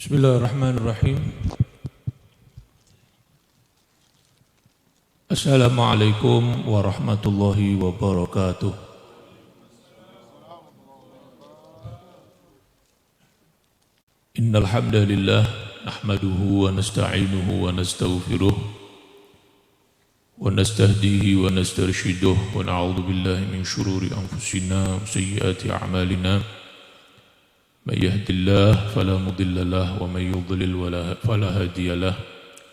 Bismillahirrahmanirrahim. Assalamualaikum warahmatullahi wabarakatuh. Innal hamdalillah nahmaduhu wa nasta'inuhu wa nastaghfiruh wa nastahdihi wa nastarshiduh wa na'udzu billahi min shururi anfusina wa sayyiati a'malina. من يهد الله فلا مضل له ومن يضلل فلا هادي له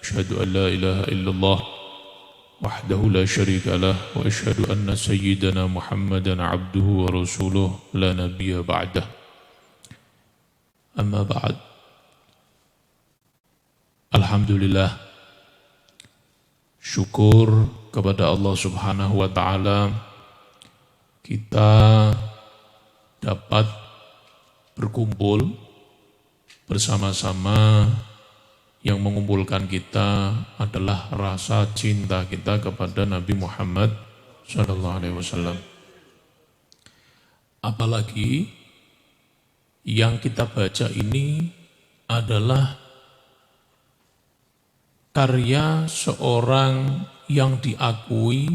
أشهد أن لا إله إلا الله وحده لا شريك له وأشهد أن سيدنا محمدا عبده ورسوله لا نبي بعده أما بعد. Alhamdulillah, syukur kepada Allah Subhanahu wa Ta'ala, kita dapat berkumpul bersama-sama. Yang mengumpulkan kita adalah rasa cinta kita kepada Nabi Muhammad SAW. Apalagi yang kita baca ini adalah karya seorang yang diakui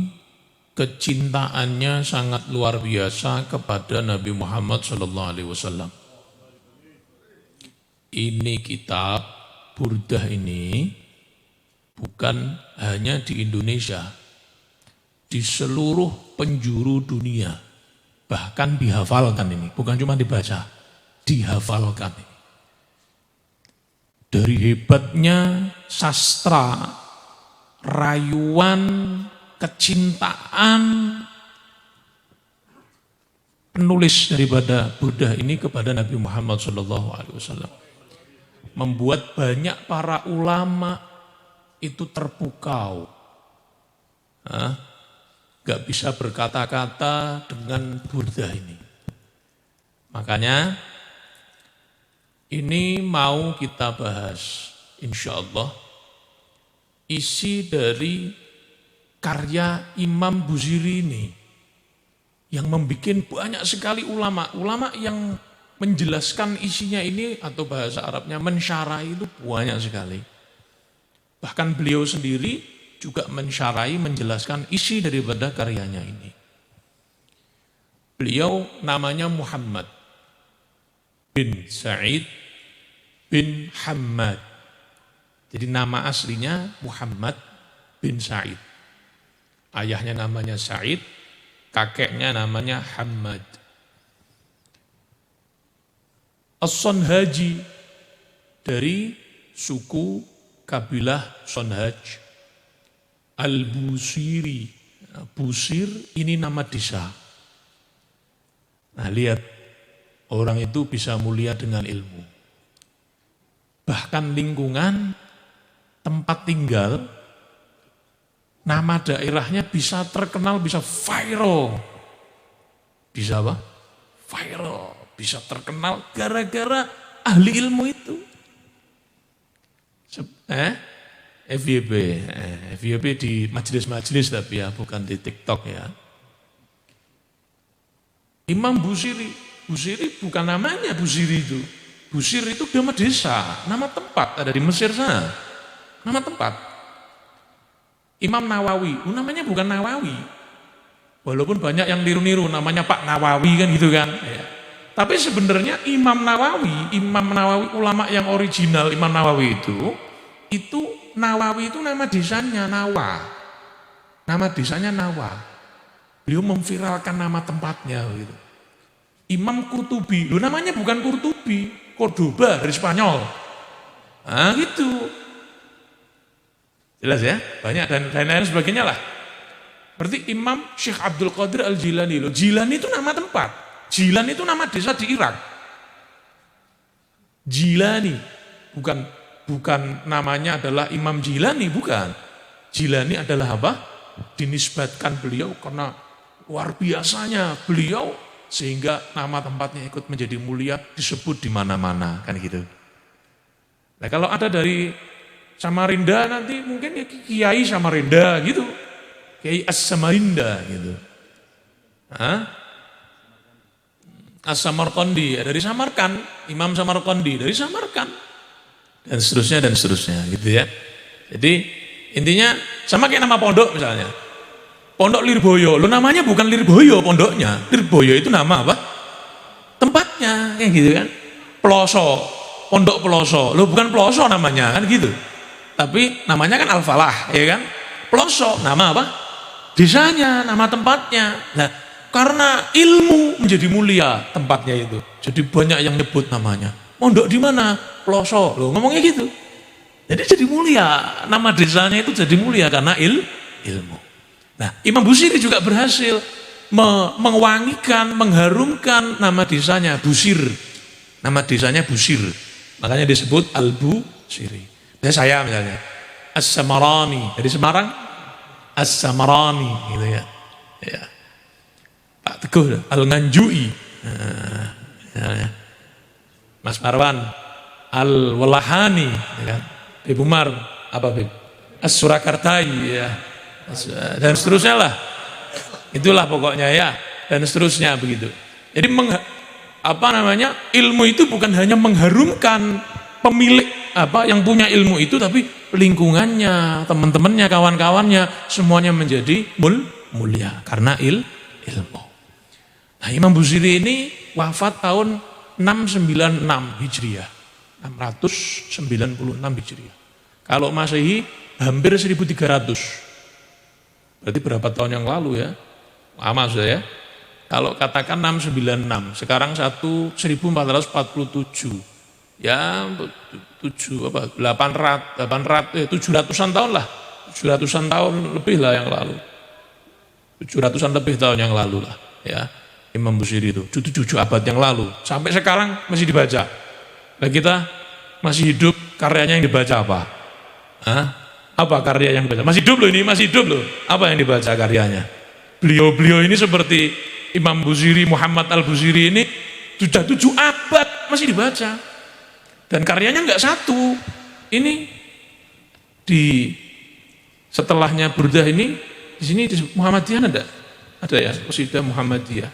kecintaannya sangat luar biasa kepada Nabi Muhammad SAW. Ini kitab Burdah ini bukan hanya di Indonesia, di seluruh penjuru dunia, bahkan dihafalkan ini, bukan cuma dibaca, dihafalkan ini. Dari hebatnya sastra, rayuan, kecintaan penulis daripada Burdah ini kepada Nabi Muhammad SAW membuat banyak para ulama itu terpukau, gak bisa berkata-kata dengan Burdah ini. Makanya ini mau kita bahas, insya Allah, isi dari karya Imam Busiri ini yang membuat banyak sekali ulama yang menjelaskan isinya ini, atau bahasa Arabnya mensyarahi, itu banyak sekali. Bahkan beliau sendiri juga mensyarahi, menjelaskan isi daripada karyanya ini. Beliau namanya Muhammad bin Sa'id bin Hammad. Jadi nama aslinya Muhammad bin Sa'id. Ayahnya namanya Sa'id, kakeknya namanya Hammad. As-Sonhaji, dari suku kabilah Sonhaj. Al-Busiri, Busir ini nama desa. Nah lihat, orang itu bisa mulia dengan ilmu. Bahkan lingkungan tempat tinggal, nama daerahnya bisa terkenal, bisa viral. Bisa apa? Viral. Bisa terkenal gara-gara ahli ilmu itu. FYP di majelis-majelis tapi ya, bukan di TikTok ya. Imam Busiri bukan namanya Busiri itu. Busir itu nama desa, nama tempat, ada di Mesir sana. Nama tempat. Imam Nawawi, namanya bukan Nawawi. Walaupun banyak yang niru-niru, namanya Pak Nawawi kan gitu kan. Ya. Tapi sebenarnya Imam Nawawi ulama yang original, Imam Nawawi itu Nawawi itu nama desanya Nawa. Nama desanya Nawa. Beliau memviralkan nama tempatnya gitu. Imam Qurtubi, namanya bukan Qurtubi, Cordoba dari Spanyol. Nah gitu. Jelas ya? Banyak dan lain-lain sebagainya lah. Berarti Imam Syekh Abdul Qadir Al-Jilani. Jilani itu nama tempat. Jilan itu nama desa di Irak. Jilani, bukan namanya adalah Imam Jilani, bukan. Jilani adalah apa? Dinisbatkan beliau karena luar biasanya beliau, sehingga nama tempatnya ikut menjadi mulia, disebut di mana-mana, kan gitu. Nah kalau ada dari Samarinda nanti mungkin ya Kiai Samarinda gitu, Kiai As-Samarinda gitu. As-Samarqandi dari Samarkand, Imam Samarqandi dari Samarkand. dan seterusnya gitu ya. Jadi intinya sama kayak nama pondok misalnya. Pondok Lirboyo, lo namanya bukan Lirboyo pondoknya. Lirboyo itu nama apa? Tempatnya, kayak gitu kan. Peloso, Pondok Peloso. Lo bukan Peloso namanya kan gitu. Tapi namanya kan Al-Falah, ya kan? Peloso, nama apa? Desanya, nama tempatnya. Nah, karena ilmu menjadi mulia tempatnya itu. Jadi banyak yang nyebut namanya. Pondok di mana? Peloso. Lo ngomongnya gitu. Jadi jadi mulia. Nama desanya itu jadi mulia karena ilmu. Nah, Imam Busiri juga berhasil mewangikan, mengharumkan nama desanya Busir. Nama desanya Busir. Makanya disebut Al-Busiri. Saya misalnya As-Samarani dari Semarang, As-Samarani gitu ya. Ya. Pak Teguh Al-Nganjui. Nah, Mas Marwan Al-Walahani ya kan. Bib Umar apa Bib? As-Surakartai ya. Dan seterusnya lah. Itulah pokoknya ya, dan seterusnya begitu. Jadi ilmu itu bukan hanya mengharumkan pemilik yang punya ilmu itu, tapi lingkungannya, teman-temannya, kawan-kawannya semuanya menjadi mulia karena ilmu. Nah, Imam Busiri ini wafat tahun 696 Hijriah. 696 Hijriah. Kalau Masehi hampir 1300. Berarti berapa tahun yang lalu ya? Lama sudah ya. Kalau katakan 696, sekarang 1447. Ya 700-an tahun lah. 700-an tahun lebih lah yang lalu. 700-an lebih tahun yang lalu lah ya. Imam Busiri itu 7 abad yang lalu sampai sekarang masih dibaca. Nah, kita masih hidup, karyanya yang dibaca apa? Hah? Apa karya yang dibaca? Masih hidup loh ini, masih hidup loh. Apa yang dibaca karyanya? Beliau-beliau ini seperti Imam Busiri, Muhammad Al-Busiri ini sudah 7 abad masih dibaca. Dan karyanya enggak satu. Ini di setelahnya Burdah ini, di sini di Muhammadiyah ada? Ada ya, Qasidah Muhammadiyah.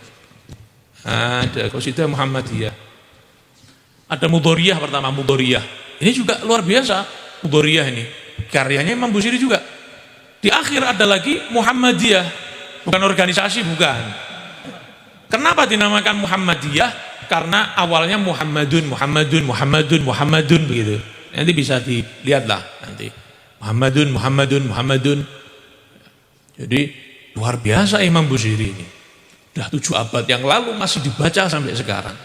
Ada Qasidah Muhammadiyah. Ada Mudoriyah pertama, Mudoriyah. Ini juga luar biasa, Mudoriyah ini. Karyanya Imam Busiri juga. Di akhir ada lagi Muhammadiyah, bukan organisasi, bukan. Kenapa dinamakan Muhammadiyah? Karena awalnya Muhammadun begitu. Nanti bisa dilihatlah nanti. Muhammadun. Jadi luar biasa Imam Busiri ini. Sudah 7 abad yang lalu masih dibaca sampai sekarang.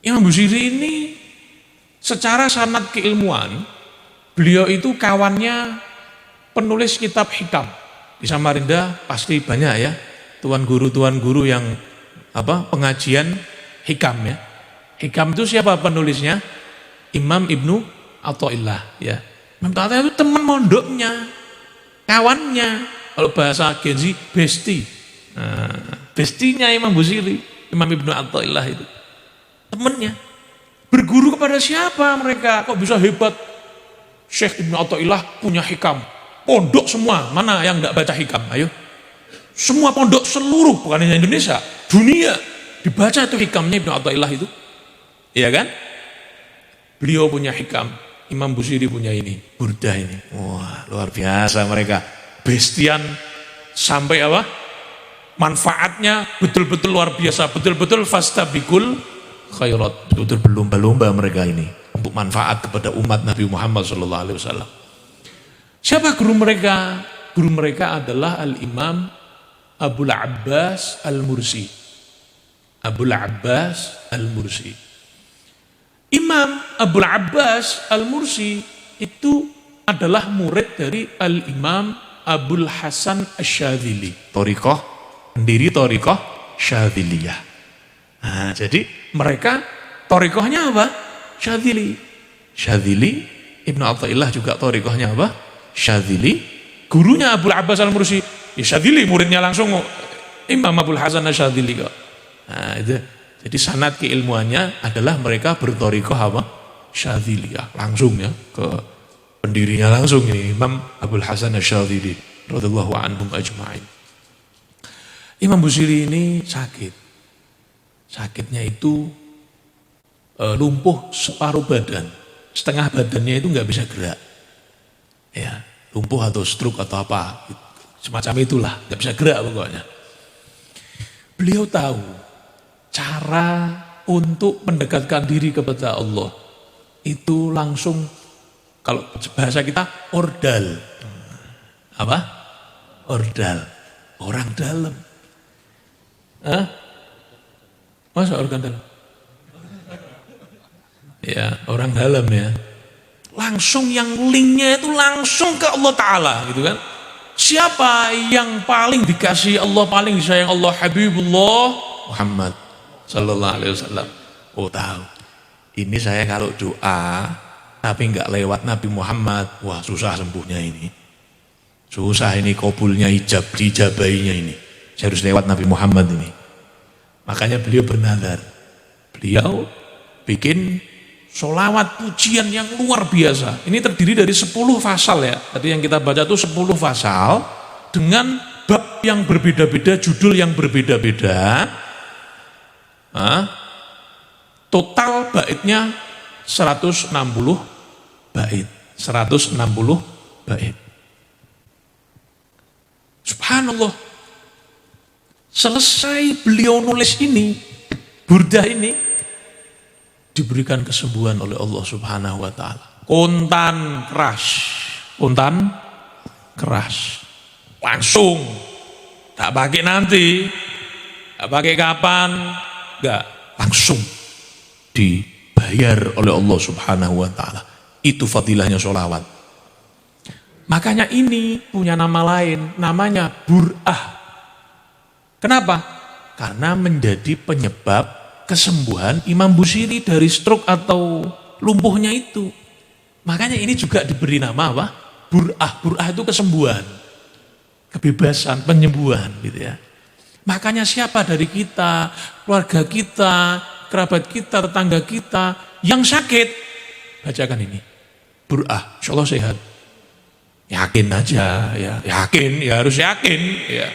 Imam Busiri ini secara sanad keilmuan, beliau itu kawannya penulis kitab hikam. Di Samarinda pasti banyak ya tuan guru yang pengajian hikam ya. Hikam itu siapa penulisnya? Imam Ibnu Athaillah ya. Imam Athaillah itu teman mondoknya, kawannya. Kalau bahasa Genzi, besti. Bestinya Imam Busiri, Imam Ibnu Athaillah itu. Temannya. Berguru kepada siapa mereka? Kok bisa hebat? Syekh Ibnu Athaillah punya hikam. Pondok semua, mana yang enggak baca hikam? Ayo. Semua pondok seluruh, bukan hanya Indonesia, dunia dibaca itu hikamnya Ibnu Athaillah itu. Iya kan? Beliau punya hikam, Imam Busiri punya ini, Burdah ini. Wah, luar biasa mereka. Bestian sampai manfaatnya betul-betul luar biasa, betul-betul fastabikul khairat, betul-betul berlomba-lomba mereka ini untuk manfaat kepada umat Nabi Muhammad SAW. Siapa guru mereka? Guru mereka adalah Al-Imam Abul Abbas Al-Mursi. Abul Abbas Al-Mursi. Imam Abul Abbas Al-Mursi itu adalah murid dari Al-Imam Abul Hasan Asy-Syadzili. Pendiri Thariqah Syadziliyah. Nah, jadi mereka thariqahnya apa? Syadzili. Ibnu Athaillah juga thariqahnya apa? Syadzili. Gurunya Abul Abbas Al-Mursi, ya Syadzili, muridnya langsung Imam Abul Hasan Asy-Syadzili kok. Nah, itu. Jadi sanad keilmuannya adalah mereka berthariqah apa? Syadziliyah. Langsung ya ke pendirinya langsung ini Imam Abul Hasan Asy-Syadzili radhiyallahu anhum ajma'in. Imam Busiri ini sakit. Sakitnya itu lumpuh separuh badan. setengah badannya itu nggak bisa gerak. Ya, lumpuh atau stroke atau apa, semacam itulah, nggak bisa gerak pokoknya. Beliau tahu cara untuk mendekatkan diri kepada Allah itu langsung, kalau bahasa kita ordal. Apa? Ordal, orang dalam. Hah? Masa orang dalam? Ya, orang dalam ya. Langsung yang linknya itu langsung ke Allah Ta'ala gitu kan. Siapa yang paling dikasih Allah, paling disayang Allah? Habibullah Muhammad Sallallahu Alaihi Wasallam. Oh tahu, ini saya kalau doa tapi nggak lewat Nabi Muhammad, wah susah sembuhnya ini. Susah ini kabulnya, dijabahinya ini. Saya harus lewat Nabi Muhammad ini. Makanya beliau bernadar, beliau bikin sholawat pujian yang luar biasa. Ini terdiri dari 10 fasal ya. Tadi yang kita baca itu 10 fasal dengan bab yang berbeda-beda, judul yang berbeda-beda. Total baitnya 160 bait. 160 bait. Subhanallah. Selesai beliau nulis ini, burdah ini, diberikan kesembuhan oleh Allah Subhanahu wa Ta'ala. Kontan keras, langsung, tak pakai nanti, tak pakai kapan, enggak, langsung dibayar oleh Allah Subhanahu wa Ta'ala. Itu fadilahnya sholawat. Makanya ini punya nama lain, namanya bur'ah. Kenapa? Karena menjadi penyebab kesembuhan Imam Busiri dari stroke atau lumpuhnya itu. Makanya ini juga diberi nama apa? Bur'ah. Bur'ah itu kesembuhan, kebebasan, penyembuhan gitu ya. Makanya siapa dari kita, keluarga kita, kerabat kita, tetangga kita yang sakit, bacakan ini. Bur'ah, insya Allah sehat. Yakin aja ya, yakin, ya harus yakin ya.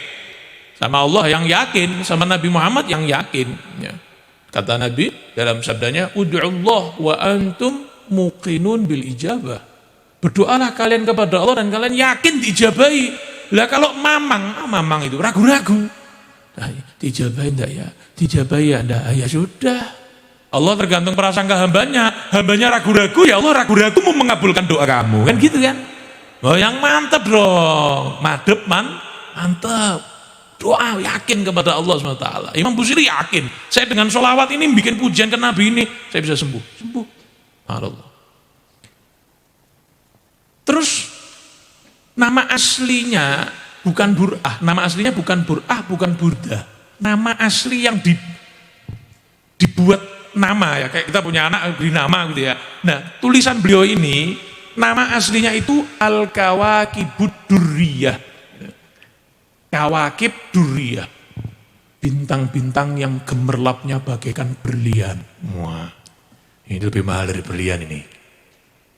Sama Allah yang yakin, sama Nabi Muhammad yang yakin ya. Kata Nabi dalam sabdanya, ud'ullah wa antum muqinun bil ijabah. Berdoalah kalian kepada Allah dan kalian yakin diijabahi. Lah kalau mamang itu ragu-ragu. Nah, diijabahi enggak ya? Diijabahi ya enggak? Ya sudah. Allah tergantung prasangka hambanya. Hambanya ragu-ragu, ya Allah ragu-ragu mau mengabulkan doa kamu. Kan gitu kan? Oh yang mantap dong. Mantap. Doa yakin kepada Allah SWT. Imam Busiri yakin, saya dengan sholawat ini bikin pujian ke Nabi ini, saya bisa sembuh. Allah. Terus nama aslinya bukan bur'ah, nama aslinya bukan bur'ah, bukan burda. Nama asli yang dibuat nama ya, kayak kita punya anak beri nama gitu ya. Nah tulisan beliau ini, nama aslinya itu Al-Kawakibud Durriyah. Kawakib Durriyah, bintang-bintang yang gemerlapnya bagaikan berlian. Wah, ini lebih mahal dari berlian ini.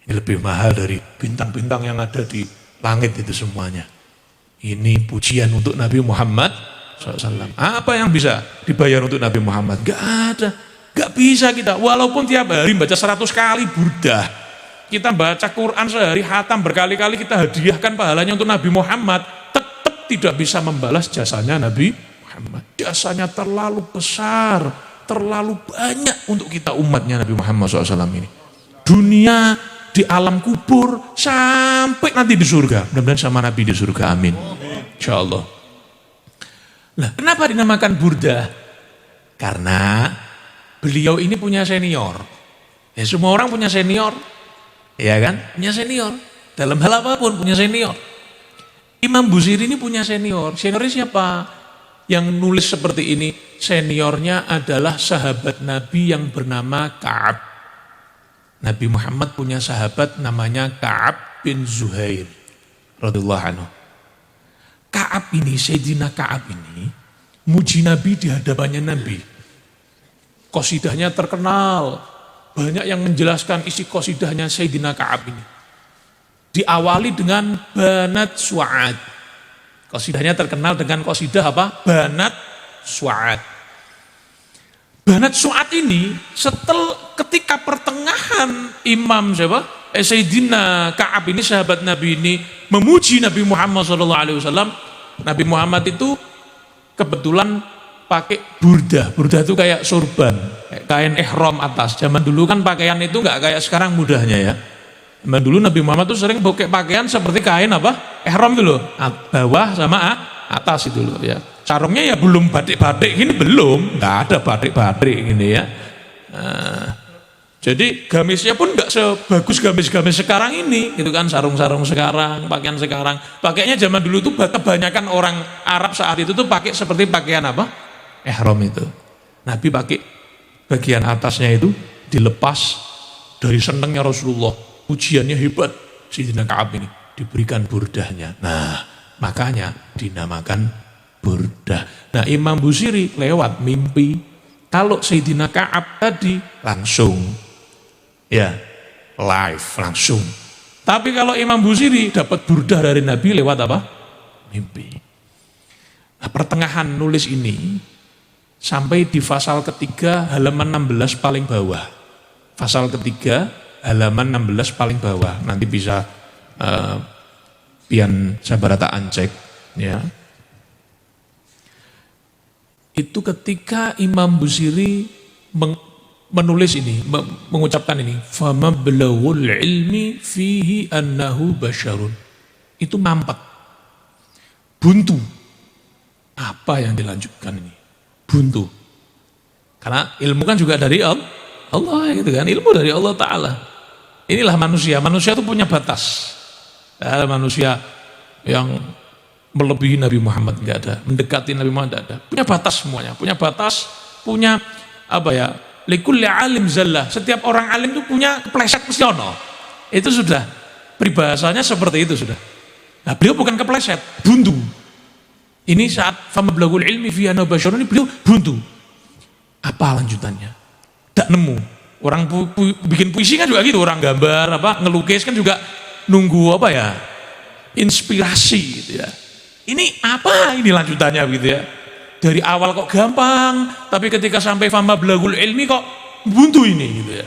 Ini lebih mahal dari bintang-bintang yang ada di langit itu semuanya. Ini pujian untuk Nabi Muhammad SAW. Apa yang bisa dibayar untuk Nabi Muhammad? Gak ada, gak bisa kita. Walaupun tiap hari baca 100 kali burdah, kita baca Quran sehari hatam berkali-kali, kita hadiahkan pahalanya untuk Nabi Muhammad, tidak bisa membalas jasanya Nabi Muhammad. Jasanya terlalu besar, terlalu banyak untuk kita umatnya Nabi Muhammad SAW ini. Dunia, di alam kubur, sampai nanti di surga. Mudah-mudahan sama Nabi di surga, amin. InsyaAllah. Nah, kenapa dinamakan burdah? Karena beliau ini punya senior. Ya semua orang punya senior, ya kan? Punya senior. Dalam hal apapun punya senior. Imam Busiri ini punya senior. Seniornya siapa? Yang nulis seperti ini. Seniornya adalah sahabat Nabi yang bernama Ka'ab. Nabi Muhammad punya sahabat namanya Ka'ab bin Zuhair radhiyallahu anhu. Ka'ab ini, Sayyidina Ka'ab ini muji Nabi di hadapannya Nabi. Qasidahnya terkenal. Banyak yang menjelaskan isi qasidahnya Sayyidina Ka'ab ini. Diawali dengan Banat Su'ad. Qasidahnya terkenal dengan qasidah apa? Banat Su'ad. Banat Su'ad ini ketika pertengahan Imam siapa? Sayyidina Ka'ab ini, sahabat Nabi ini memuji Nabi Muhammad SAW. Nabi Muhammad itu kebetulan pakai burdah. Burdah itu kayak sorban, kain ihram atas. Zaman dulu kan pakaian itu nggak kayak sekarang mudahnya ya. Zaman dulu Nabi Muhammad tuh sering pakai pakaian seperti kain apa? Ihram itu loh, bawah sama atas itu loh ya. Sarungnya ya belum batik-batik gini, belum, nggak ada batik-batik gini ya. Nah, jadi gamisnya pun nggak sebagus gamis-gamis sekarang ini, gitu kan, sarung-sarung sekarang, pakaian sekarang. Pakainya zaman dulu tuh kebanyakan orang Arab saat itu tuh pakai seperti pakaian apa? Ihram itu. Nabi pakai bagian atasnya itu dilepas, dari senengnya Rasulullah, ujiannya hebat, Sayyidina Ka'ab ini diberikan burdahnya. Nah, makanya dinamakan burdah. Nah, Imam Busiri lewat mimpi, kalau Sayyidina Ka'ab tadi langsung, ya live langsung. Tapi kalau Imam Busiri dapat burdah dari Nabi lewat apa? Mimpi. Nah, pertengahan nulis ini sampai di pasal ketiga halaman 16 paling bawah. Pasal ketiga halaman 16 paling bawah. Nanti bisa pian sabarataan cek ya. Itu ketika Imam Busiri menulis ini, mengucapkan ini, fama belawul ilmi fihi annahu basyarun. Itu mampet, buntu. Apa yang dilanjutkan ini? Buntu. Karena ilmu kan juga dari Allah gitu kan, ilmu dari Allah Ta'ala. Inilah manusia itu punya batas. Manusia yang melebihi Nabi Muhammad nggak ada, mendekati Nabi Muhammad nggak ada. Punya batas semuanya, punya batas, punya apa ya? Likulli alim zallah. Setiap orang alim itu punya kepleset mesti ono. Itu sudah peribahasanya seperti itu sudah. Nah, beliau bukan kepleset, buntu. Ini saat fama belagul ilmi fi ana basyarun, ini beliau buntu. Apa lanjutannya? Tak nemu. Orang bikin puisi kan juga gitu, orang gambar apa, ngelukis kan juga nunggu apa ya? Inspirasi gitu ya. Ini apa ini lanjutannya gitu ya. Dari awal kok gampang, tapi ketika sampai fama belagul ilmi kok buntu ini gitu ya.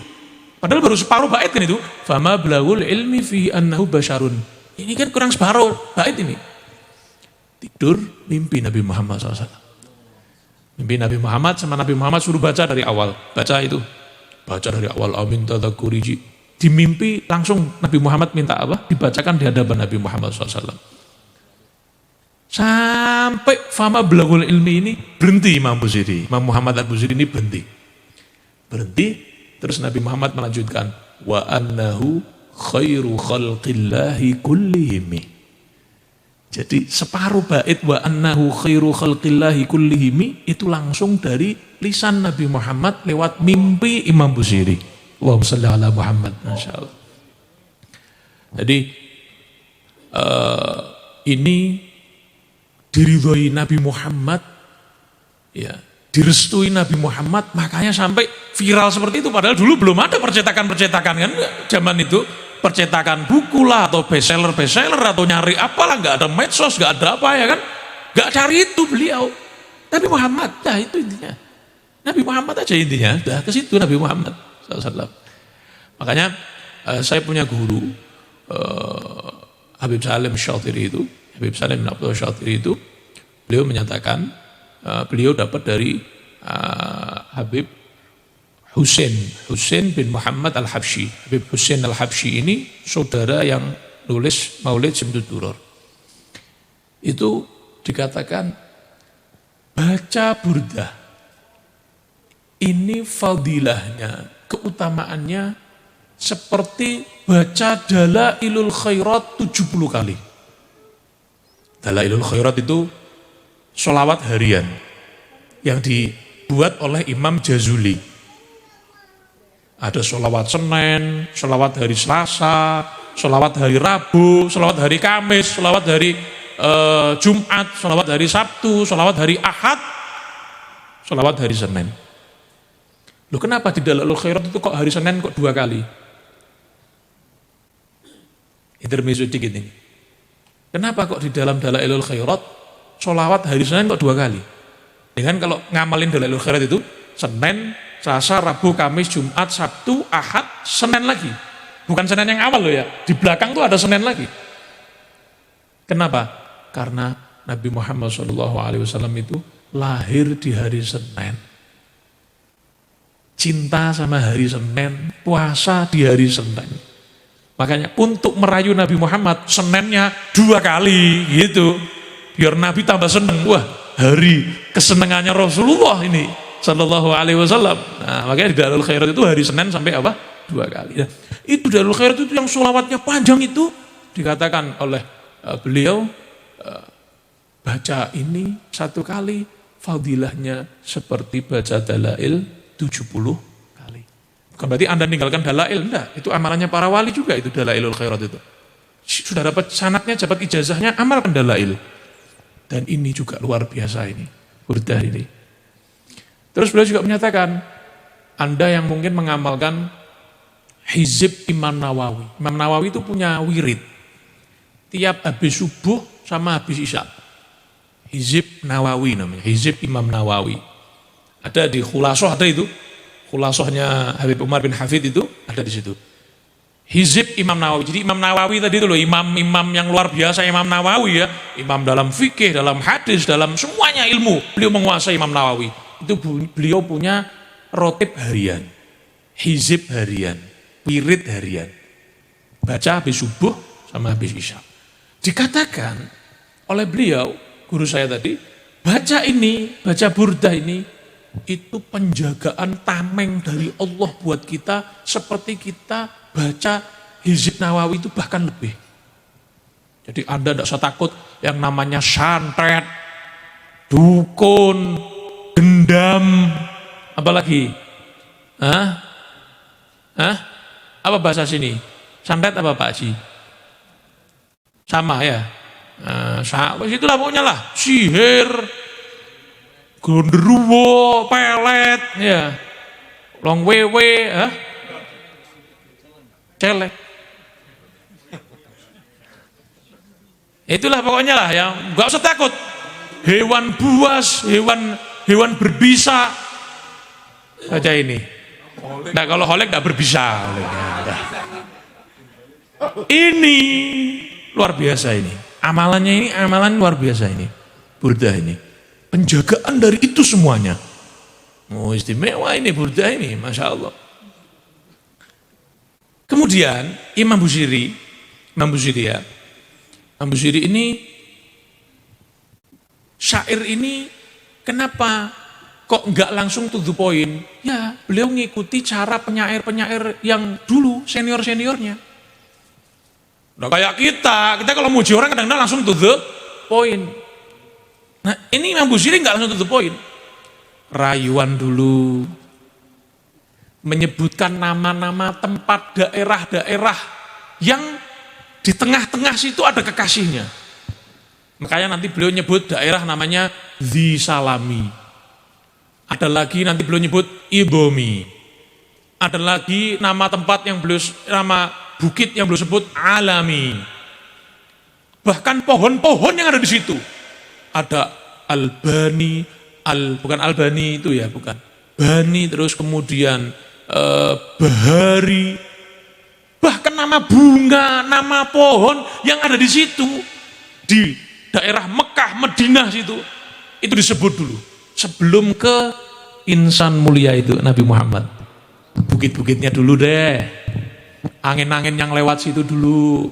Padahal baru separuh bait kan itu. Fama belagul ilmi fi annahu basyarun. Ini kan kurang separuh bait ini. Tidur mimpi Nabi Muhammad SAW. Mimpi Nabi Muhammad sama Nabi Muhammad suruh baca dari awal. Baca itu. Baca dari awal amin tadzakuriji. Di mimpi langsung Nabi Muhammad minta apa? Dibacakan di hadapan Nabi Muhammad SAW. Sampai fama belagul ilmi ini berhenti Imam Busiri. Imam Muhammad al-Busiri ini berhenti. Terus Nabi Muhammad melanjutkan wa annahu khairu khalqillahi kullihimi. Jadi separuh bait wa annahu khairu khalqillahi kullihimi itu langsung dari lisan Nabi Muhammad lewat mimpi Imam Busiri. Allahumma shalli ala Muhammad. Masyaallah. Jadi ini diridhoi Nabi Muhammad, ya, direstui Nabi Muhammad, makanya sampai viral seperti itu. Padahal dulu belum ada percetakan-percetakan kan, zaman itu percetakan buku lah atau bestseller atau nyari apalah, nggak ada medsos, nggak ada apa ya kan, nggak cari itu beliau. Nabi Muhammad, nah itu intinya. Nabi Muhammad aja intinya, dah ke situ Nabi Muhammad SAW. Makanya saya punya guru Habib Salim Syatiri itu. Habib Salim bin Abdul Syatiri itu, beliau menyatakan beliau dapat dari Habib Husain bin Muhammad al-Habsyi. Habib Husain al-Habsyi ini saudara yang nulis Maulid Simtud Duror. Itu dikatakan baca burdah ini fadilahnya, keutamaannya seperti baca Dalailul Khairat 70 kali. Dalailul Khairat itu sholawat harian yang dibuat oleh Imam Jazuli. Ada sholawat Senin, sholawat hari Selasa, sholawat hari Rabu, sholawat hari Kamis, sholawat hari Jumat, sholawat hari Sabtu, sholawat hari Ahad, sholawat hari Senin. Loh, kenapa di Dalailul Khairat itu kok hari Senin kok 2 kali? Intermezzo dikit ini. Kenapa kok di dalam Dalailul Khairat sholawat hari Senin kok 2 kali? Dengan kalau ngamalin Dalailul Khairat itu Senin, Selasa, Rabu, Kamis, Jumat, Sabtu, Ahad, Senin lagi. Bukan Senin yang awal loh ya. Di belakang tuh ada Senin lagi. Kenapa? Karena Nabi Muhammad SAW itu lahir di hari Senin. Cinta sama hari Senin, puasa di hari Senin. Makanya untuk merayu Nabi Muhammad, Seninnya 2 kali gitu. Biar Nabi tambah seneng. Wah, hari kesenangannya Rasulullah ini Sallallahu Alaihi Wasallam. Nah, makanya di Darul Khairat itu hari Senin sampai apa? 2 kali. Nah, itu Darul Khairat itu yang sholawatnya panjang itu dikatakan oleh beliau, baca ini 1 kali fadilahnya seperti baca dalail 70 kali. Bukan berarti Anda meninggalkan dalail, enggak. Itu amalannya para wali juga itu dalailul khairat itu. Sudah dapat sanadnya, dapat ijazahnya, amalkan dalail. Dan ini juga luar biasa ini, burdah ini. Terus beliau juga menyatakan, Anda yang mungkin mengamalkan hizib Imam Nawawi. Imam Nawawi itu punya wirid. Tiap habis subuh sama habis isya. Hizib Nawawi namanya, hizib Imam Nawawi. Ada di Khulasoh, ada itu. Khulasohnya Habib Umar bin Hafid itu ada di situ. Hizib Imam Nawawi. Jadi Imam Nawawi tadi itu loh, imam-imam yang luar biasa Imam Nawawi ya. Imam dalam fikih, dalam hadis, dalam semuanya ilmu. Beliau menguasai Imam Nawawi. Itu beliau punya rotib harian, hizib harian, wirid harian. Baca habis subuh sama habis isya. Dikatakan oleh beliau, guru saya tadi, baca ini, baca burdah ini, itu penjagaan tameng dari Allah buat kita, seperti kita baca hizib Nawawi itu bahkan lebih. Jadi Anda tidak usah takut yang namanya santet, dukun, gendam, apalagi? Apa bahasa sini? Santet apa Pak Haji? Sama ya? Itulah pokoknya lah, sihir, gondruwo, pelet, ya, long wewe, celek. Itulah pokoknya lah ya, nggak usah takut. Hewan buas, hewan berbisa, saja ini. Nah kalau holek nggak berbisa. Ini luar biasa ini. Amalannya ini amalan luar biasa ini. Burdah ini. Penjagaan dari itu semuanya. Oh istimewa ini burdah ini, Masya Allah. Kemudian Imam Busiri ya. Imam Busiri ini, syair ini kenapa kok enggak langsung to the point? Ya beliau ngikuti cara penyair-penyair yang dulu, senior-seniornya. Nah kayak kita kalau muji orang kadang-kadang langsung to the point. Nah ini Imam Busiri enggak langsung to the point. Rayuan dulu, menyebutkan nama-nama tempat daerah-daerah yang di tengah-tengah situ ada kekasihnya. Makanya nanti beliau nyebut daerah namanya Dzi Salami. Ada lagi nanti beliau nyebut Ibomi. Ada lagi nama tempat yang beliau, nama bukit yang beliau sebut Alami. Bahkan pohon-pohon yang ada di situ. Ada Albani, bukan Albani itu ya, bukan. Bani, terus kemudian Bahari. Bahkan nama bunga, nama pohon yang ada di situ. Di daerah Mekah, Madinah situ. Itu disebut dulu. Sebelum ke insan mulia itu Nabi Muhammad. Bukit-bukitnya dulu deh. Angin-angin yang lewat situ dulu.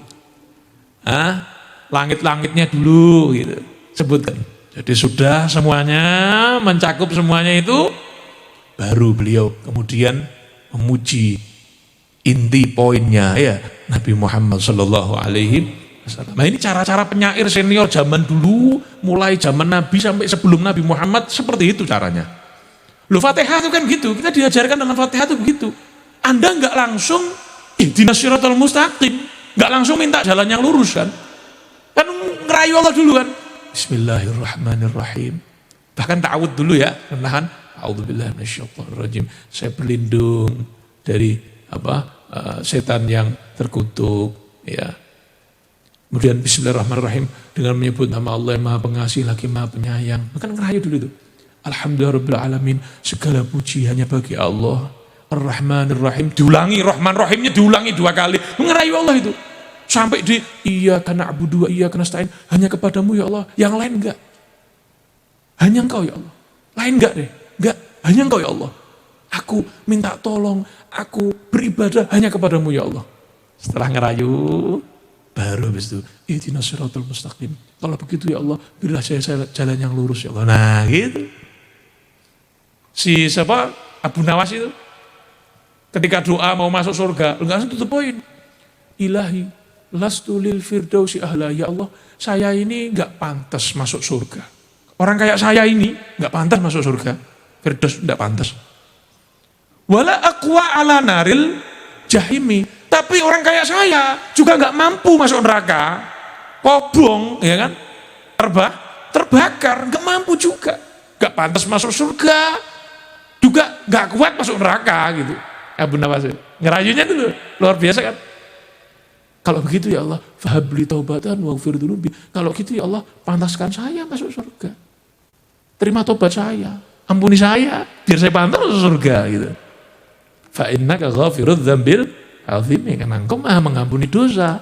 Langit-langitnya dulu gitu. Sebutkan. Jadi sudah semuanya, mencakup semuanya itu, baru beliau kemudian memuji inti poinnya ya Nabi Muhammad Sallallahu Alaihi Wasallam. Nah ini cara-cara penyair senior zaman dulu, mulai zaman Nabi sampai sebelum Nabi Muhammad, seperti itu caranya. Loh Fatihah itu kan gitu, kita diajarkan dalam Fatihah itu begitu. Anda nggak langsung ihdinas siratal mustaqim, nggak langsung minta jalan yang lurus kan ngerayu Allah dulu kan. Bismillahirrahmanirrahim. Bahkan ta'awud dulu ya, menahan. A'udzubillahi minasyaitonirrajim. Saya berlindung dari setan yang terkutuk. Ya. Kemudian Bismillahirrahmanirrahim dengan menyebut nama Allah yang Maha Pengasih lagi Maha Penyayang. Bahkan ngerayu dulu itu. Alhamdulillahirabbil alamin. Segala puji hanya bagi Allah. Ar-Rahmanir Rahim, diulangi, Rahman Rahimnya diulangi 2 kali, ngerayu Allah itu. Sampai di iyyaka na'budu wa iyyaka nasta'in, hanya kepadamu ya Allah, yang lain enggak. Hanya engkau ya Allah. Lain enggak deh, enggak, hanya engkau ya Allah. Aku minta tolong, aku beribadah hanya kepadamu ya Allah. Setelah ngerayu, baru habis itu, ihdinas siratal mustaqim. Kalau begitu ya Allah, berilah saya jalan yang lurus ya Allah. Nah gitu. Si siapa? Abu Nawas itu. Ketika doa mau masuk surga, langsung tutup poin. Ilahi, lastu lil firdausi ahla. Ya Allah, saya ini enggak pantas masuk surga. Orang kayak saya ini enggak pantas masuk surga. Firdaus enggak pantas. Wala aqwa ala naril jahimi. Tapi orang kayak saya juga enggak mampu masuk neraka. Kobong, ya kan? Terbakar, enggak mampu juga. Enggak pantas masuk surga. Juga enggak kuat masuk neraka gitu. Abu Nawas ngerayunya itu luar biasa kan. Kalau begitu ya Allah, fahabli taubatan waghfir dzunubi. Kalau gitu ya Allah, pantaskan saya masuk surga. Terima tobat saya, ampuni saya, biar saya pantas masuk surga gitu. Fa innaka ghafirudz dzambil azim, karena engkau Maha mengampuni dosa.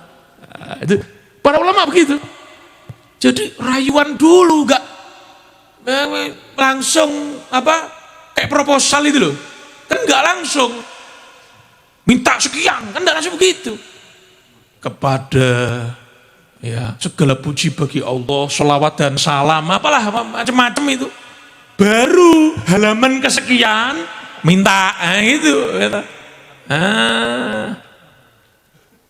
Nah, itu para ulama begitu. Jadi rayuan dulu enggak langsung kayak proposal itu loh. Kan enggak langsung minta sekian, kan enggak langsung begitu. Kepada ya segala puji bagi Allah, sholawat dan salam, apalah macam-macam itu. Baru halaman kesekian minta itu.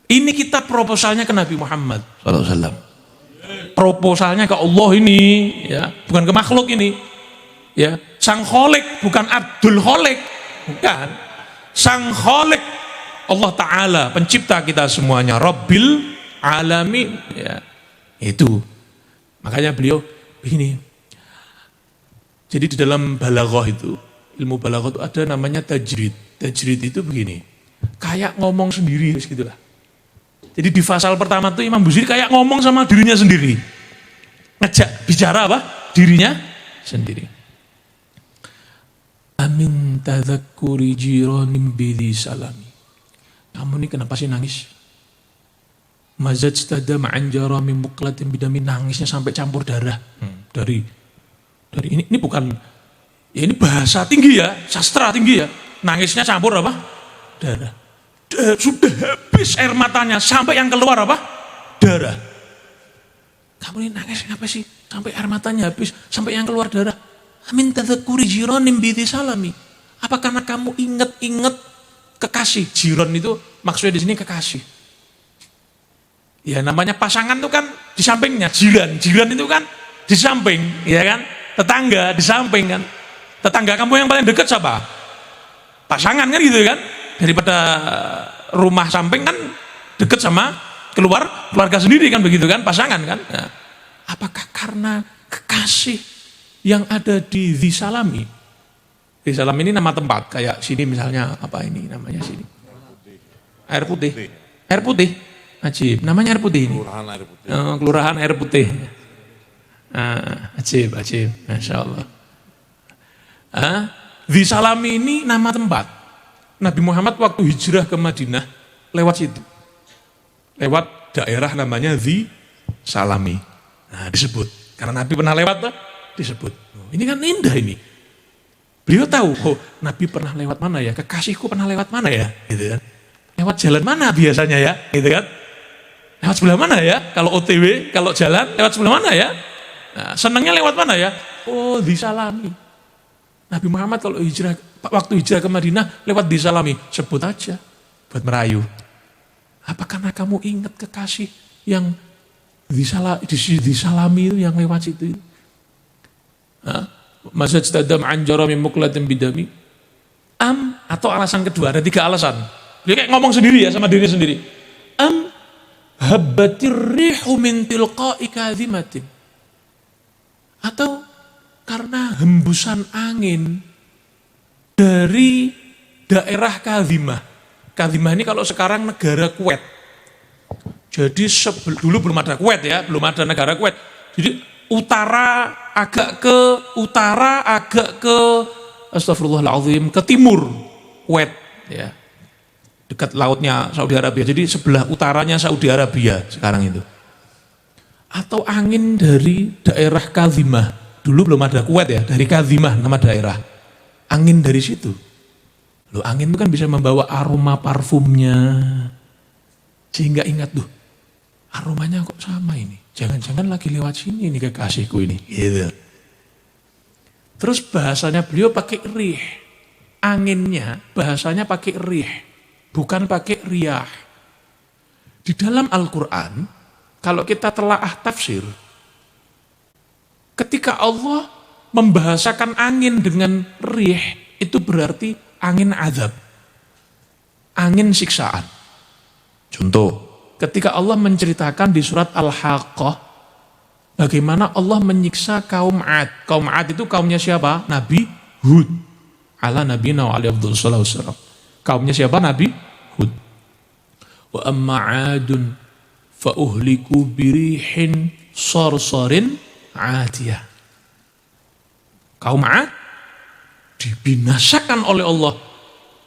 Ini kita proposalnya ke Nabi Muhammad SAW. Proposalnya ke Allah ini, ya, bukan ke makhluk ini. Ya, Sang Kholik, bukan Abdul Kholik, bukan. Sang Kholik, Allah Ta'ala, pencipta kita semuanya, Rabbil Alamin. Ya, itu. Makanya beliau begini. Jadi di dalam balaghah itu, ilmu balaghah itu ada namanya tajrid. Tajrid itu begini, kayak ngomong sendiri, segitulah. Jadi di fasal pertama itu Imam Busiri kayak ngomong sama dirinya sendiri. Ngejak bicara apa? Dirinya sendiri. Amin tadzakkuri jiranim bidhi salami. Kamu ini kenapa sih nangis? Mazaj tada ma'anjara min muqlatin bidami, nangisnya sampai campur darah. Dari ini bukan ya, ini bahasa tinggi ya, sastra tinggi ya. Nangisnya campur apa? Darah. Sudah habis air matanya sampai yang keluar apa? Darah. Kamu ini nangis kenapa sih? Sampai air matanya habis, sampai yang keluar darah. Amin tadzakkuri jiranim bidhi salami. Apa karena kamu inget-inget kekasih? Jiron itu maksudnya di sini kekasih. Ya namanya pasangan itu kan di sampingnya, jiran itu kan di samping, ya kan? Tetangga di samping kan. Tetangga kamu yang paling dekat siapa? Pasangan kan gitu kan? Daripada rumah samping kan dekat sama keluarga sendiri kan begitu kan, pasangan kan. Nah, apakah karena kekasih yang ada di Zisalami? Zisalami ini nama tempat, kayak sini misalnya apa ini namanya sini? Air putih. Air putih. Ajib, namanya air putih ini. Kelurahan air putih. Kelurahan air putih. Ajib, Masya Allah. Zisalami ini nama tempat. Nabi Muhammad waktu hijrah ke Madinah lewat situ. Lewat daerah namanya Zisalami. Nah disebut. Karena Nabi pernah lewat tuh, disebut. Ini kan indah ini. Beliau tahu, Nabi pernah lewat mana ya? Kekasihku pernah lewat mana ya? Gitu kan. Lewat jalan mana biasanya ya? Gitu kan. Lewat sebelah mana ya? Kalau OTW, kalau jalan, lewat sebelah mana ya? Nah, senangnya lewat mana ya? Oh, Zisalami. Nabi Muhammad kalau waktu hijrah ke Madinah lewat Zisalami, sebut aja buat merayu. Apa karena kamu ingat kekasih yang Zisalami itu yang lewat situ? Masa tadam anjara min muqlatin bidami. Atau alasan kedua, ada 3 alasan. Dia kayak ngomong sendiri ya sama diri sendiri. Habbatir rihu min tilqa'i kadhimatin. Atau karena hembusan angin dari daerah Kadhimah. Kadhimah ini kalau sekarang negara Kuwait. Jadi dulu belum ada Kuwait ya, belum ada negara Kuwait. Jadi agak ke astagfirullahaladzim, ke timur Kuwait. ya. Dekat lautnya Saudi Arabia. Jadi sebelah utaranya Saudi Arabia sekarang itu. Atau angin dari daerah Kazimah. Dulu belum ada Kuwait ya, dari Kazimah nama daerah. Angin dari situ. Loh, angin itu kan bisa membawa aroma parfumnya. Sehingga ingat tuh, aromanya kok sama ini. Jangan-jangan lagi lewat sini ini kekasihku ini. Gitu. Terus bahasanya beliau pakai rih. Anginnya bahasanya pakai rih. Bukan pakai riyah. Di dalam Al-Quran, kalau kita telaah tafsir, ketika Allah membahasakan angin dengan rih, itu berarti angin azab. Angin siksaan. Contoh, ketika Allah menceritakan di surat Al-Haqqah, bagaimana Allah menyiksa kaum Ad. Kaum Ad itu kaumnya siapa? Nabi Hud. Ala Nabi Alaihi Wasallam. Kaumnya siapa? Nabi Hud. Wa amma Adun fa uhliku birihin sarsarin atiyah. Kaum Ad dibinasakan oleh Allah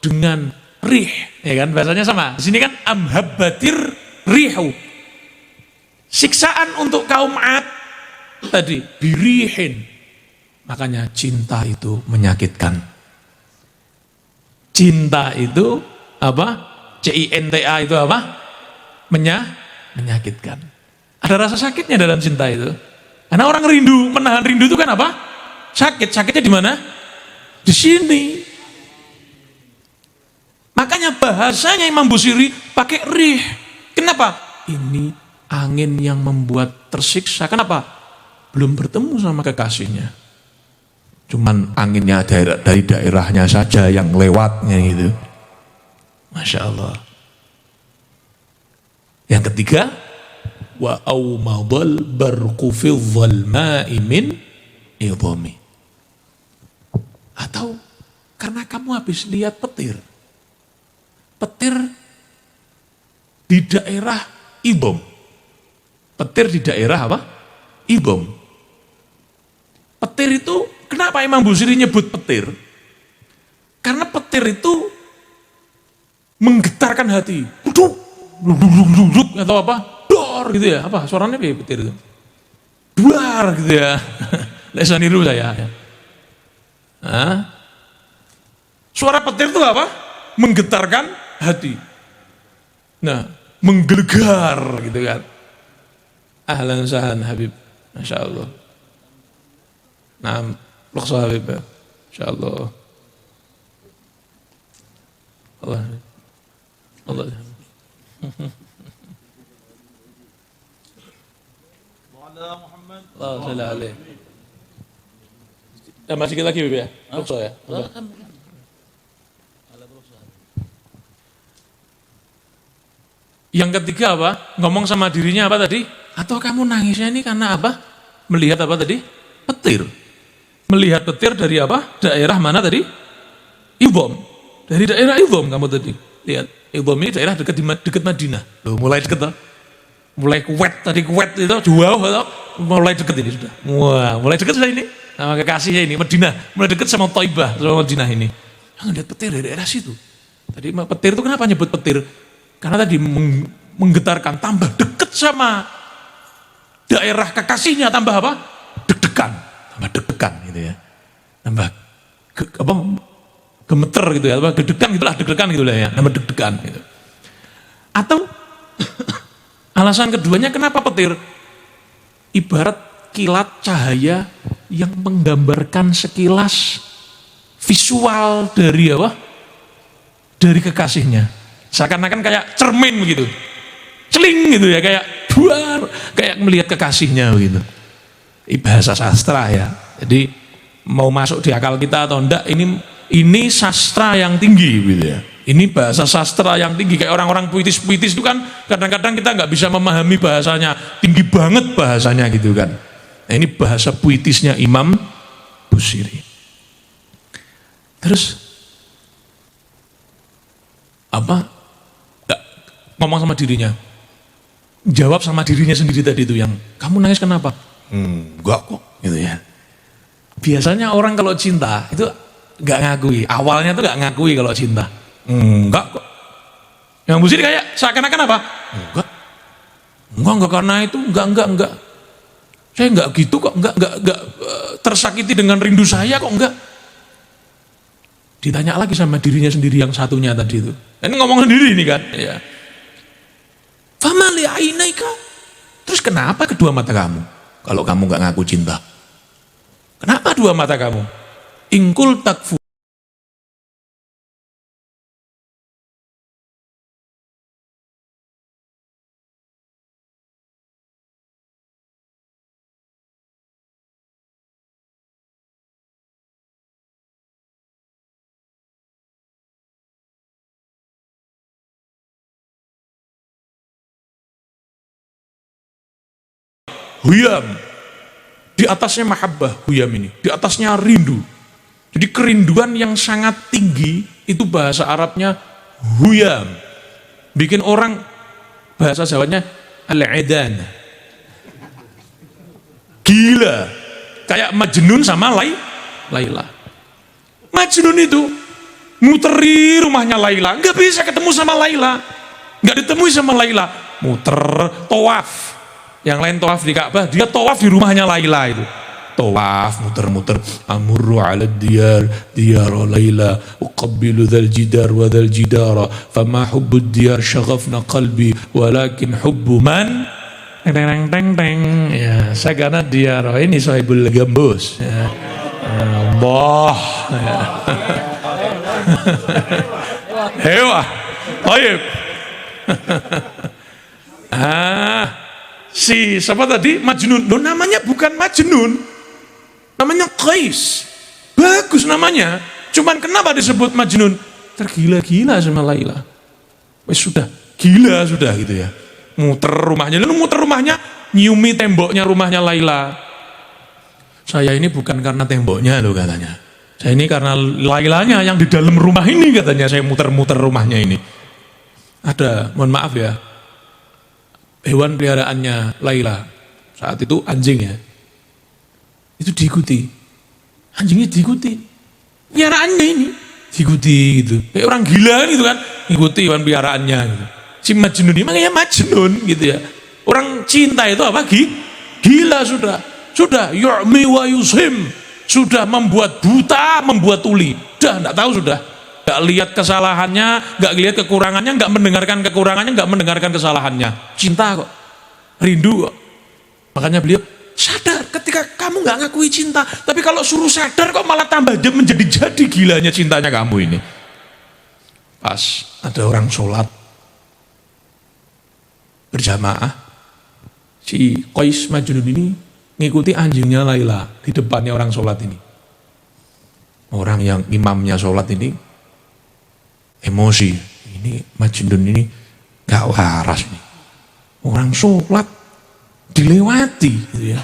dengan rih, ya kan? Bahasanya sama. Di sini kan amhabbatir rihu. Siksaan untuk kaum Ad tadi birihin. Makanya cinta itu menyakitkan. Cinta itu apa? CINTA itu apa? Menyakitkan. Ada rasa sakitnya dalam cinta itu. Karena orang rindu, menahan rindu itu kan apa? Sakit. Sakitnya di mana? Di sini. Makanya bahasanya Imam Busiri pakai rih. Kenapa? Ini angin yang membuat tersiksa. Kenapa? Belum bertemu sama kekasihnya. Cuman anginnya dari daerahnya saja yang lewatnya gitu. Masya Allah. Yang ketiga, wa aumadul barqu fi dhalma'i min idhami. Atau karena kamu habis lihat petir. Petir di daerah Ibom. Petir di daerah apa? Ibom. Petir itu, kenapa Imam Busiri nyebut petir? Karena petir itu menggetarkan hati. Duduk, atau apa? Dor gitu ya. Apa suaranya kayak petir itu? Duar gitu ya. Lesan niru saya. Ya. Suara petir itu apa? Menggetarkan hati. Nah, menggelegar gitu kan. Ahlan sahlan Habib. Masya Allah. Nah, Luqsa Habib. Masya Allah. Allah. Allah. Allah sallallahu alaihi. Ya, masih kita lagi Habib ya? Luqsa ya? Yang ketiga apa? Ngomong sama dirinya apa tadi? Atau kamu nangisnya ini karena apa? Melihat apa tadi? Petir. Melihat petir dari apa? Daerah mana tadi? Ibom. Dari daerah Ibom kamu tadi. Lihat, Ibom ini daerah dekat Madinah. Loh, mulai dekat toh. Mulai Kuwait tadi, Kuwait itu jauh atau mulai dekat ini sudah. Wah, mulai dekat sudah ini. Sama kekasihnya ini Madinah, mulai dekat sama Thaibah, sama Madinah ini. Jangan lihat petir dari daerah situ. Tadi petir itu kenapa nyebut petir? Karena tadi menggetarkan, tambah dekat sama daerah kekasihnya, tambah apa? Deg-degan, tambah deg-degan gitu ya. Tambah gemeter gitu ya, apa deg-degan gitulah, deg-degan gitulah ya, tambah deg-degan gitu. Atau alasan keduanya kenapa petir? Ibarat kilat cahaya yang menggambarkan sekilas visual dari apa? Dari kekasihnya. Seakan-akan kayak cermin begitu. Celing gitu ya, kayak duar, kayak melihat kekasihnya begitu. Ini bahasa sastra ya. Jadi mau masuk di akal kita atau enggak, ini sastra yang tinggi gitu ya. Ini bahasa sastra yang tinggi, kayak orang-orang puitis-puitis itu kan kadang-kadang kita nggak bisa memahami bahasanya, tinggi banget bahasanya gitu kan. Nah, ini bahasa puitisnya Imam Busiri. Terus apa? Ngomong sama dirinya, jawab sama dirinya sendiri tadi itu yang kamu nangis kenapa? Enggak kok, gitu ya. Biasanya orang kalau cinta itu nggak ngakui, awalnya tuh nggak ngakui kalau cinta. Enggak kok. Yang Busiri kayak seakan-akan apa? Enggak karena itu, enggak. Saya enggak gitu kok, enggak tersakiti dengan rindu saya kok, enggak. Ditanya lagi sama dirinya sendiri yang satunya tadi itu. Ini ngomong sendiri ini kan, ya. Fama li ainaika. Terus kenapa kedua mata kamu? Kalau kamu enggak ngaku cinta. Kenapa dua mata kamu? Ingkul takfu. Huyam, di atasnya mahabbah, huyam ini, di atasnya rindu. Jadi kerinduan yang sangat tinggi, itu bahasa Arabnya huyam. Bikin orang, bahasa Jawanya al-edan. Gila, kayak Majnun sama Laila. Majnun itu, muteri rumahnya Laila, nggak bisa ketemu sama Laila. Nggak ditemui sama Laila, muter, tawaf. Yang lain tawaf di Ka'bah, dia tawaf di rumahnya Laila itu. Tawaf, muter-muter. Amurru ala diyar Laila, uqabbilu dhal jidar wa dhal jidara, fama hubbu diyar syaghafna qalbi, walakin hubbu man teng. Ya, sagana diyar, ini sahibul gambus. Ya. Allah. Ya. Hewa. Baik. Si siapa tadi? Majnun. Loh, namanya bukan Majnun, namanya Qais. Bagus namanya, cuman kenapa disebut Majnun? Tergila-gila sama Laila. Wes sudah, gila sudah gitu ya. Muter rumahnya, lalu muter rumahnya, nyiumi temboknya rumahnya Laila. Saya ini bukan karena temboknya loh katanya. Saya ini karena Lailanya yang di dalam rumah ini katanya, saya muter-muter rumahnya ini. Ada, mohon maaf ya, hewan peliharaannya Laila saat itu anjing ya, itu diikuti, anjingnya diikuti, peliharaannya ini diikuti gitu, kayak orang gila gitu kan, ikuti hewan peliharaannya gitu. Si Majnun ini makanya Majnun gitu ya, orang cinta itu apa? Gila sudah yu'mi wa yushim, sudah membuat buta, membuat tuli, udah enggak tahu sudah. Gak lihat kesalahannya, gak lihat kekurangannya, gak mendengarkan kekurangannya, gak mendengarkan kesalahannya. Cinta kok, rindu kok. Makanya beliau sadar ketika kamu gak ngakui cinta, tapi kalau suruh sadar kok malah tambah menjadi gilanya cintanya kamu ini. Pas ada orang sholat berjamaah, si Qais Majnun ini ngikuti anjingnya Laila di depannya orang sholat ini. Orang yang imamnya sholat ini emosi, ini Majnun ini gak waras nih, orang sholat dilewati gitu ya.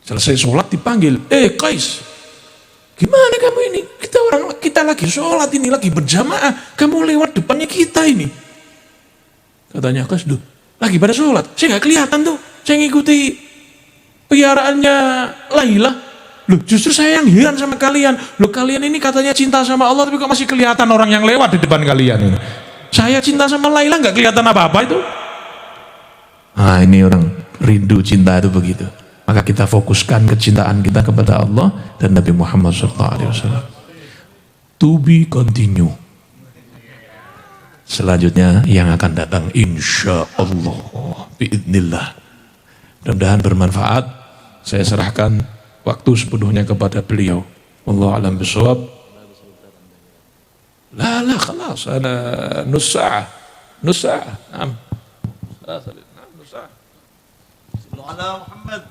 Selesai sholat dipanggil, Qais, gimana kamu ini, kita lagi sholat ini, lagi berjamaah, kamu lewat depannya kita ini. Katanya Qais, duh, lagi pada sholat, saya gak kelihatan tuh, saya ngikuti peliharaannya Laila. Loh, justru saya yang heran sama kalian. Loh, kalian ini katanya cinta sama Allah, tapi kok masih kelihatan orang yang lewat di depan kalian ini. Saya cinta sama Laila nggak kelihatan apa-apa itu. Nah, ini orang rindu cinta itu begitu. Maka kita fokuskan kecintaan kita kepada Allah dan Nabi Muhammad SAW. To be continue. Selanjutnya yang akan datang insya Allah, biidnillah. Mudah-mudahan bermanfaat. Saya serahkan waktu sepenuhnya kepada beliau. Wallahu a'lam bishawab. La khalas, ana nus sa'ah. Nus sa'ah. Naam. Nus sa'ah. Sallu ala Muhammad.